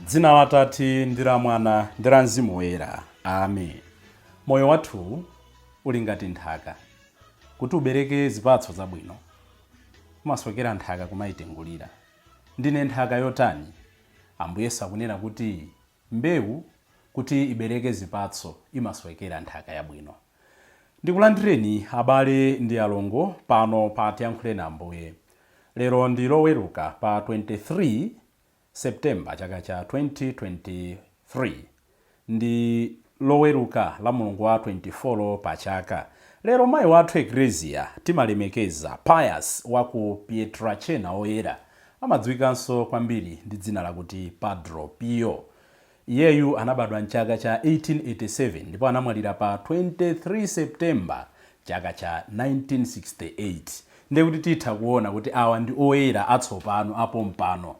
Dzina la Atate ndi la Mwana ndi la Mzimu Woyera. Amen. Moyo wathu uli ngati nthaka. Kuti ubereke zipatso zabwino, umasokera nthaka kumayitengulira. Ndine nthaka yotani? Ambuye sakunena kuti mbewu kuti ibereke zipatso imasokera nthaka yabwino. Ndikulandireni abale ndi alongo pano pa Tiyankhule na Ambuye. Lero ndi Loweruka pa 23 September chaka cha 2023. Ndi Loweruka la Mulungu wa 24 Pachaka. Lero mayi wathu Ecclesia timalemekeza Pius wa ku Pietrachena oyera. Amadziwikanso kwambiri ndi dzina lakuti Padre Pio. Iyeyu anabadwa mchaka cha 1887 ndipo anamwalira pa 23 September chaka cha 1968. Ndikuti titha kuona kuti awa ndi oyera atsopano apo mpano.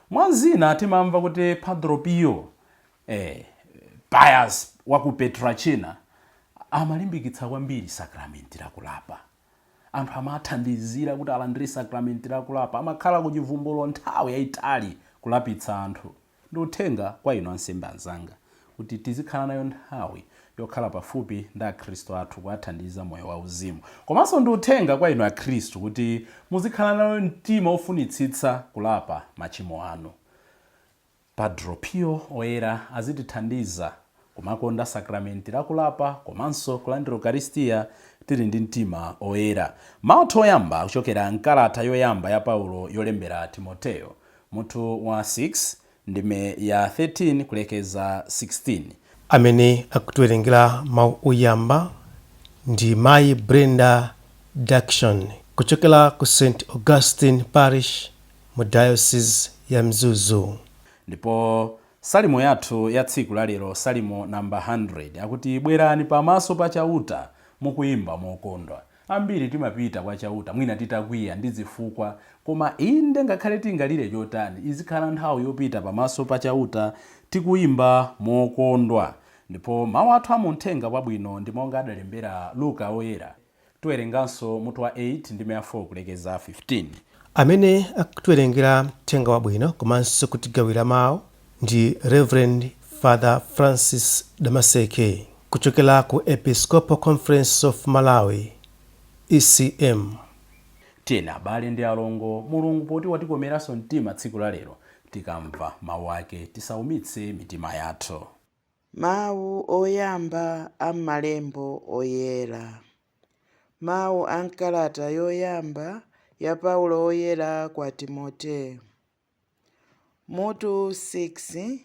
Mwanzina timamva kuti Padre Pio Pius wa ku Pietrachena amalimbikitsa kwambiri sakramenti lakulapa. Anthu amathandizira kuti alandire sakramenti lakulapa. Amakhala ku chivumbululo nthawi yayitali kulapitsa anthu. Ndi uthenga kwa inu ansembe anzanga kuti tizikhala nayo nthawi yokhala pafupi ndi akhristu athu kuwathandiza moyo wauzimu. Komanso ndi uthenga kwa inu akhristu kuti muzikhala nayo mtima ofunitsitsa kulapa machimo anu. Padre Pio oyera azitithandiza kumakonda sakramenti lakulapa komanso kulandira Eucharistia tili ndi mtima oyera. Mawu oyamba kuchokera mkalata yoyamba ya Paulo yolembera Timoteyo mutu wa 6 ndime ya 13 kulekeza 16. Amene akutiwerengera mawu oyamba ndi Mayi Brenda Daction kuchokera ku St. Augustine Parish mu Diocese ya Mzuzu. Ndipo salimo yathu ya tsiku la lero, salimo namba 100, akuti bwerani pamaso pa chauta mukuyimba mokondwa. Ambiri timapita kwa chauta mwina titakwiya ndi zifukwa, koma inde ngakhale tingalire chotani izikhala nthawi yopita pamaso pa chauta tikuyimba mokondwa. Ndipo mawu athu amuthenga wabwino ndi monga adalembera Luka oyera. Tiwerenganso mutu wa 8 ndime ya 4 kulekeza 15. Amene akutiwerengera mthenga wabwino komanso kutigawira mawu ndi Reverend Father Francis Damaseke kuchokera ku Episcopal Conference of Malawi ECM. Tiyeni abale ndi alongo, Mulungu poti watikomeranso mtima tsiku la lero, tikamva mawu ake tisaumitse mitima yathu. Mawu oyamba a malembo oyera. Mawu a nkalata yoyamba ya Paulo oyera kwa Timoteyo. Mutu 6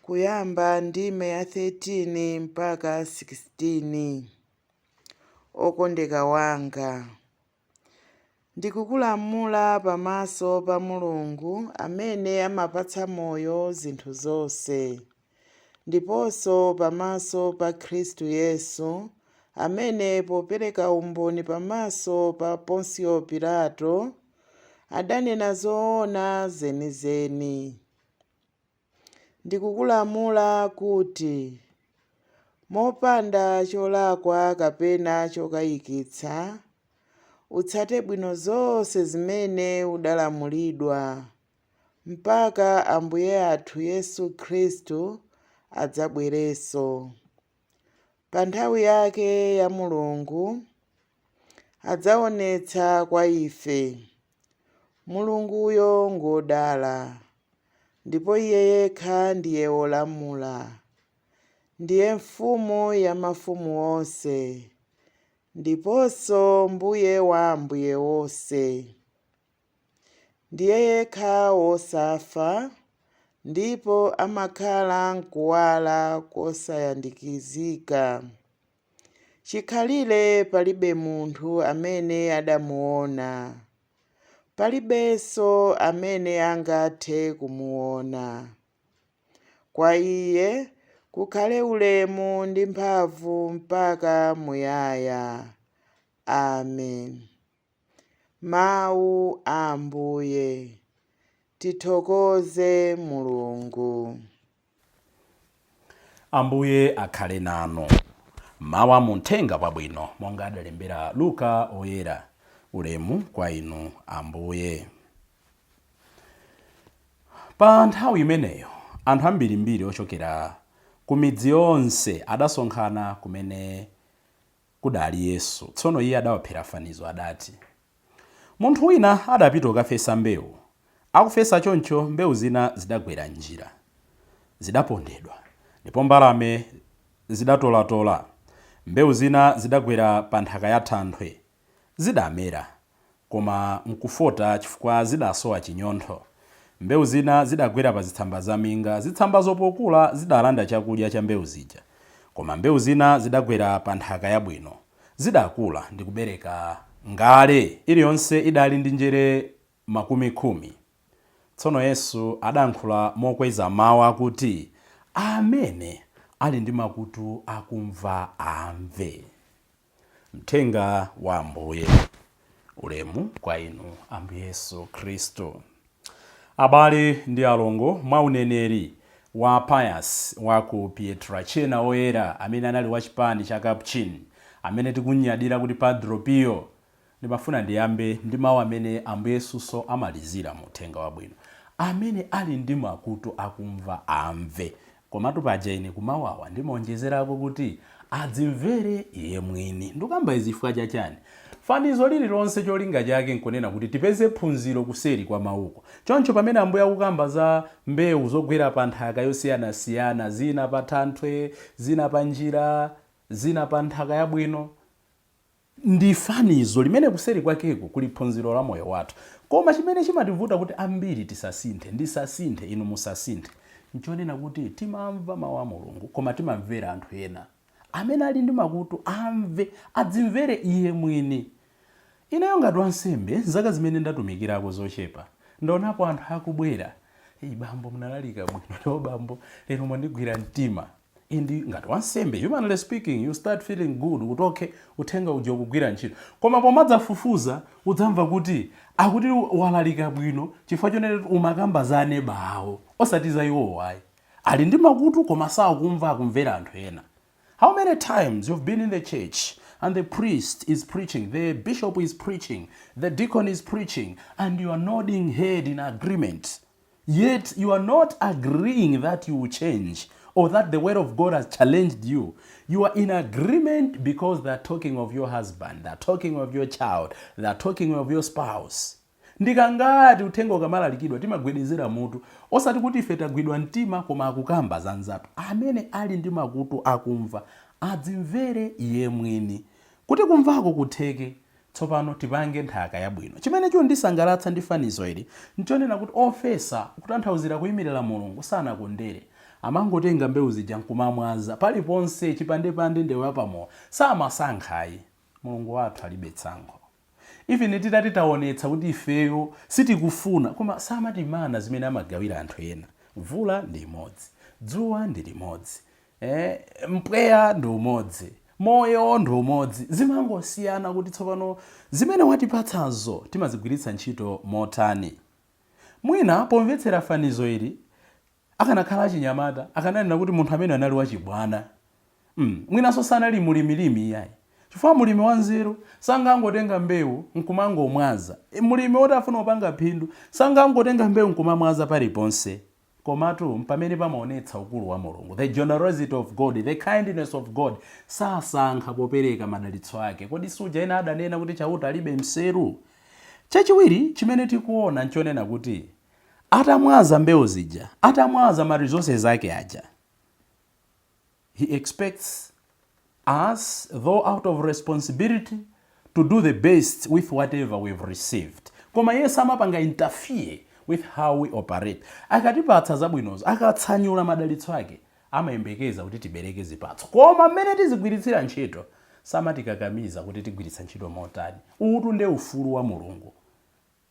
kuyamba ndime ya 13 mpaka 16. Okondeka wanga, ndikukulamula pamaso pa Mulungu amene amapatsa moyo zinthu zonse, ndiponso pamaso pa Khristu Yesu amene popereka umboni pamaso pa Poncio Pilato adanena zoona zenizeni. Ndikukulamula kuti mopanda cholakwa kapena chokayikitsa utsate bwino zonse zimene udalamulidwa mpaka Ambuye athu Yesu Khristu adzabwerenso. Pa nthawi yake ya Mulungu adzaonetsa kwa ife. Mulunguyo ngodala, ndipo iye yekha ndiye wolamula. Ndiye mfumu ya mafumu onse, ndiponso mbuye wa ambuye wonse. Ndiye yekha wosafa, ndipo amakhala mkuwala kosayandikizika. Chikhalire palibe munthu amene adamuona, palibenso amene angathe kumuona. Kwa iye kukhale ulemu ndi mphamvu mpaka muyaya. Amen. Mawu a Ambuye. Tithokoze Mulungu. Ambuye akhale nanu. Mawu amuthenga wabwino monga adalembera Luka oyera. Ulemu kwa inu Ambuye. Pa nthawi imeneyo anthu ambirimbiri ochokera ku midzi yonse adasonkhana kumene kudali Yesu. Tsono iye adawaphera fanizo adati, munthu wina adapita kukafesa mbewu. Akufesa choncho mbewu zina zidagwera njira, zidapondedwa, ndipo mbalame zidatolatola. Mbewu zina zidagwera pa nthaka ya thanthwe, zidamera, koma nkufota chifukwa zidasowa chinyontho. Mbewu zina zidagwera pa zitsamba za minga, zitsamba zopokula zidalanda chakudya cha mbewu zija. Koma mbewu zina zidagwera pa nthaka yabwino, zidakula ndi kubereka ngale, iliyonse idali ndi njere 10. Tsono Yesu adankhula mokweza mawu akuti, amene ali ndi makutu akumva amve. Mthenga wa Ambuye. Ulemu kwa inu Ambuye Yesu Khristu. Abale ndi alongo, mwa uneneri wa Pius wa ku Pietrachena oyera amene anali wa chipani cha Capuchin, amene tikunyadira kuti Padre Pio, ndimafuna ndiyambe ndi mawu amene Ambuye Yesuso amalizira mu Uthenga Wabwino. Amene ali ndi makutu akumva amve. Komatu paja ine kumawawa ndimonjezerako kuti adzimvere iye mwini. Ndikamba izi chifukwa chachani? Fanizo lililonse cholinga chake nkunena kuti tipeze phunziro kuseri kwa mawuko. Choncho pamene Ambuye akukamba za mbewu zogwera pa nthaka yosiyanasiyana, zina pa thanthwe, zina pa njira, zina pa nthaka yabwino, ndi fanizo limene kuseri kwakeko kuli phunziro la moyo wathu. Koma chimene chimativuta kuti ambiri tisasinthe, ndisasinthe inu musasinthe, nchonena kuti timamva mawu a Mulungu koma timamvera anthu ena. Amene ali ndi makutu amve, adzimvere iye mwini. Ineyo ngati wansembe, zaka zimene ndatumikirako zochepa, ndaonapo anthu akubwera, bambo munalalika bwino, lero bambo lero mwandigwira mtima. Indi ngati wansembe, humanly speaking, you start feeling good kuti okay, uthenga uja ukugwira ntchito. Koma pomadzafufuza udzamva kuti akuti walalika bwino chifukwa chonena umakamba za aneba awo, osati za iwo wayi. Ali ndi makutu koma sakumva akumvera anthu ena. How many times you've been in the church and the priest is preaching, the bishop is preaching, the deacon is preaching, and you are nodding head in agreement, yet you are not agreeing that you will change or that the word of God has challenged you. You are in agreement because they are talking of your husband, they are talking of your child, they are talking of your spouse. Ndikangati uthenga ukamalalikidwa timagwedezera mutu, osati kuti ife tagwidwa mtima koma akukamba za nzatu. Amene ali ndi makutu akumva adzimvere iye mwini. Kuti kumvako kutheke, tsopano tipange nthaka yabwino. Chimene chondisangalatsa ndi fanizo ili nchonena kuti ofesa kutanthauzira kuyimirira Mulungu sanakondere. Amangotenga mbewu zija nkumamwaza paliponse chipandepande ndewu yapamowa, samasankhayi. Mulungu wathu alibe tsankho. Even titati taonetsa kuti ifeyo sitikufuna, koma samatimana zimene amagawira anthu ena. Mvula ndi imodzi, dzuwa ndi limodzi, mpweya ndi umodzi, moyo ndi umodzi. Zimangosiyana kuti tsopano zimene watipatsazo timazigwiritsa ntchito motani. Mwina pomvetsera fanizo ili akanakhala achinyamata, akananena kuti munthu amene anali wachibwana. Mwinanso sanali mulimilimi iyayi. Chifukwa mulimi wanzeru sangangotenga mbewu nkumangomwaza. Mulimi woti afuna kupanga phindu sangangotenga mbewu nkumamwaza paliponse. Komatu pamene pamaonetsa ukulu wa Mulungu, the generosity of God, the kindness of God, sasankha popereka madalitso ake. Kodi suja ena adanena kuti chauta alibe mseru? Chachiwiri chimene tikuona nchonena kuti atamwaza mbewu zija, atamwaza ma resources ake aja, he expects us, though out of responsibility, to do the best with whatever we've received. Koma Yesu amapanga interfere with how we operate. Akatipatsa zabwinozo, akatsanyula madalitso ake, amayembekeza kuti tibereke zipatso. Koma mmene tizigwiritsira ntchito, samatikakamiza kuti tigwiritsa ntchito motani. Utu nde ufulu wa Mulungu.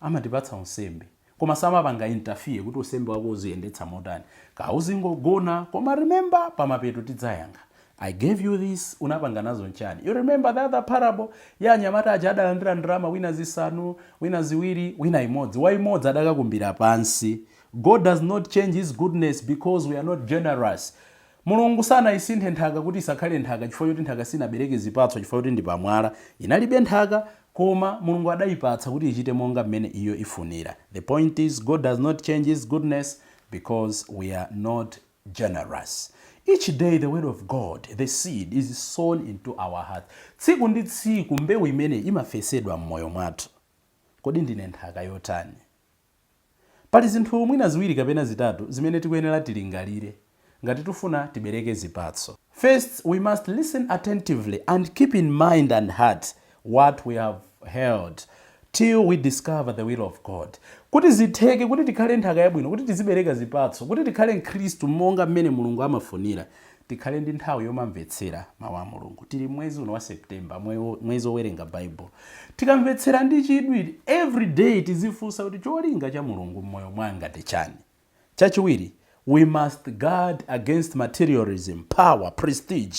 Amatipatsa unsembe, koma samapanga interfere kuti usembe wako uziyendetsa motani. Kauzingogona, koma remember pamapeto tidzayankha. I gave you this, unapanga nazo nchani. You remember the other parable? Ya nyamata aja adalandira ndrama, wina zisanu, wina ziwiri, wina imodzi. Wa imodzi adakakumbira pansi. God does not change his goodness because we are not generous. Mulungu sana isinthe nthaka kuti isakhale nthaka chifukwa choti nthaka sinabereke zipatso chifukwa choti ndi pamwala. Inalibe nthaka koma Mulungu adayipatsa kuti ichite monga mmene iyo ifunira. The point is God does not change his goodness because we are not generous. Each day the word of God, the seed, is sown into our heart. Tsiku ndi tsiku mbewu imene imafesedwa mmoyo mwathu. Kodi ndine nthaka yotani? Pali zinthu mwina ziwiri kapena zitatu zimene tikuyenera tilingalire ngati tufuna tibereke zipatso. First, we must listen attentively and keep in mind and heart what we have heard till we discover the will of God. Kuti zitheke kuti tikhale nthaka yabwino, kuti tizibereka zipatso, kuti tikhale Khristu monga mmene Mulungu amafunira, tikhale ndi nthawi yomamvetsera mawu a Mulungu. Tili mwezi uno wa September, mwezi owerenga Bible. Tikamvetsera ndi chidwi, every day tizifunsa kuti cholinga cha Mulungu mmoyo mwanga ndi chani. Chachiwiri, we must guard against materialism, power, prestige,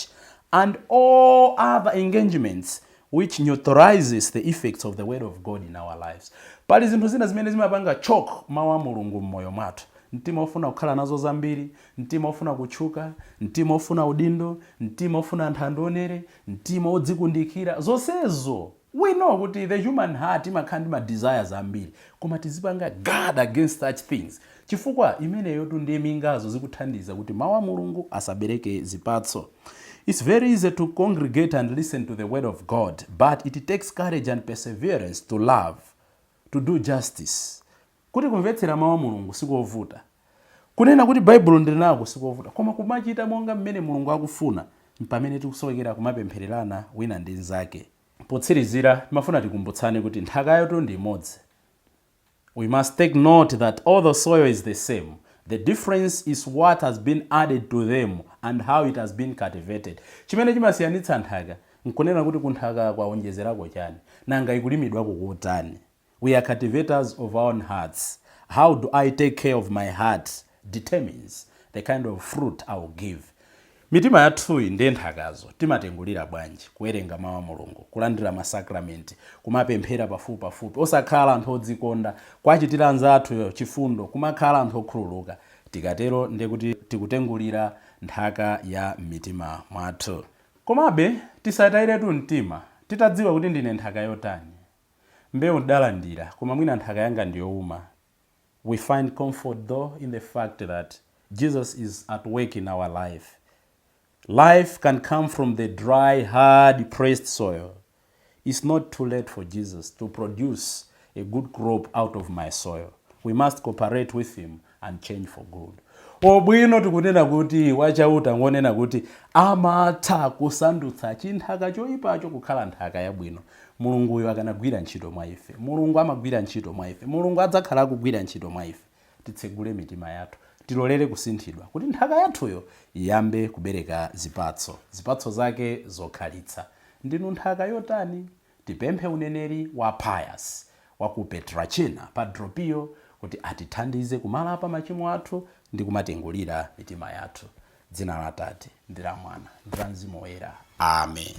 and all other engagements which neutralizes the effects of the word of God in our lives. Pali zinthu zina zimene zimapanga choke mawu a Mulungu mmoyo mwathu. Mtima ofuna kukhala nazo zambiri, mtima ofuna kutchuka, mtima ofuna udindo, mtima ofuna anthu andionere, mtima odzikundikira. Zonsezo we know kuti the human heart imakhala ndi ma desires ambiri, koma tizipanga guard against such things. Chifukwa imeneyo ndi mingazo zikuthandiza kuti mawu a Mulungu asabereke zipatso. It's very easy to congregate and listen to the word of God, but it takes courage and perseverance to love, to do justice. Kuti kumvetsera mawu a Mulungu sikovuta. Kunena kuti Bible ndinako sikovuta, koma kumachita monga mmene Mulungu akufuna mpamene tikusowekera kumapemphererana wina ndi nzake. Potsirizira timafuna tikumbutsane kuti nthaka yathu ndi imodzi. We must take note that all the soil is the same. The difference is what has been added to them and how it has been cultivated. Chimene chimasiyanitsa nthaka nkunena kuti kunthaka kwaonjezerako chani, nanga ikulimidwako kotani. We are cultivators of our own hearts. How do I take care of my heart determines the kind of fruit I will give. Mitima yathuyi ndi nthakazo timatengulira bwanji kuwerenga mawu a Mulungu, kulandira masakramenti, kumapemphera pafupi, osakhala anthu odzikonda, kwachitira anzathu chifundo, kumakhala anthu okhululuka. Tikatero ndiye kuti tikutengulira nthaka ya mitima mwathu. Komabe tisatayiretu mtima, titadziwa kuti ndine nthaka yotani. Mbewu ndalandira, koma mwina nthaka yanga ndiyowuma. We find comfort though in the fact that Jesus is at work in our life. Life can come from the dry, hard, pressed soil. It's not too late for Jesus to produce a good crop out of my soil. We must cooperate with him and change for good. Obwino tikunena kuti wachauta ngonena kuti amatha kusandutsa chinthaka choyipacho kukhala nthaka yabwino. Mulunguyo akanagwira ntchito mwa ife. Mulungu amagwira ntchito mwa ife. Mulungu adzakhala kugwira ntchito mwa ife. Titsegule mitima yathu. Tilolere kusinthidwa kuti nthaka yathuyo iyambe kubereka zipatso. Zipatso zake zokhalitsa. Ndinu nthaka yotani? Tipemphe uneneri wa Pius, wa ku Petrachina, Padre Pio, kuti atithandize kumalapa machimo athu ndi kumatengulira mitima yathu. Dzina la Atate ndi la Mwana ndi la Mzimu Woyera. Amen.